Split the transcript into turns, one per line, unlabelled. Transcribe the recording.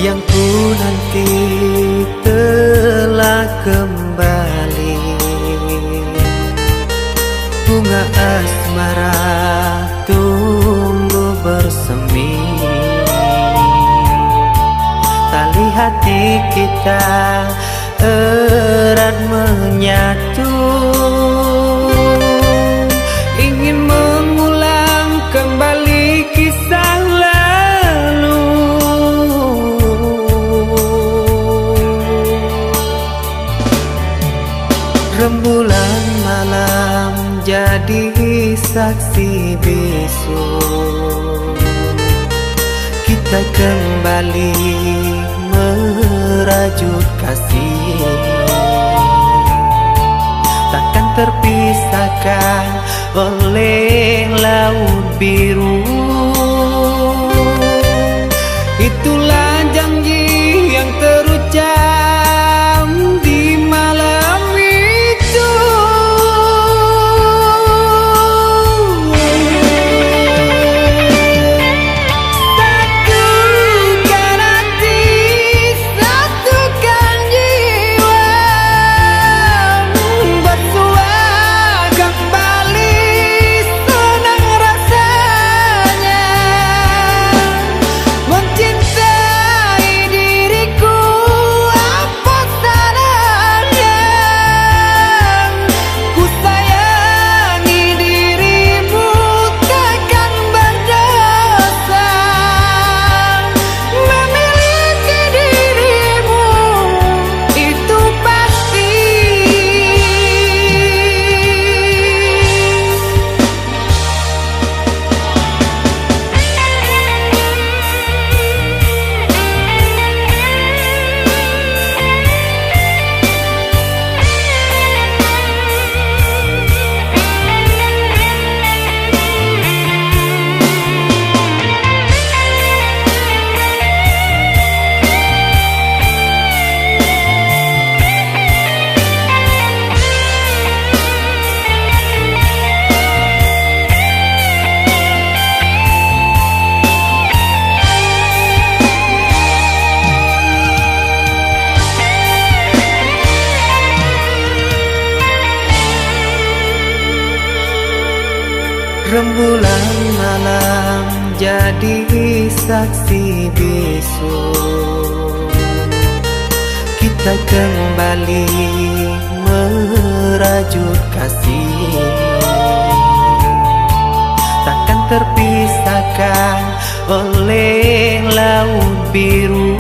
yang ku nanti telah kembali. Bunga asmara tumbuh bersemi, tali hati kita erat menyatu. Ingin mengulang kembali kisah lalu. Rembulan malam jadi saksi bisu, kita kembali merajut kasih. Takkan terpisahkan oleh laut biru. Itulah janji yang terucap di malam itu. Satukan hati, satukan jiwa, bersua kembali, senang rasanya mencintai diriku. Apa salahnya ku sayangi dirimu, takkan berdosa memiliki dirimu, itu pasti. Rembulan malam jadi saksi bisu, kita kembali merajut kasih. Takkan terpisahkan oleh laut biru.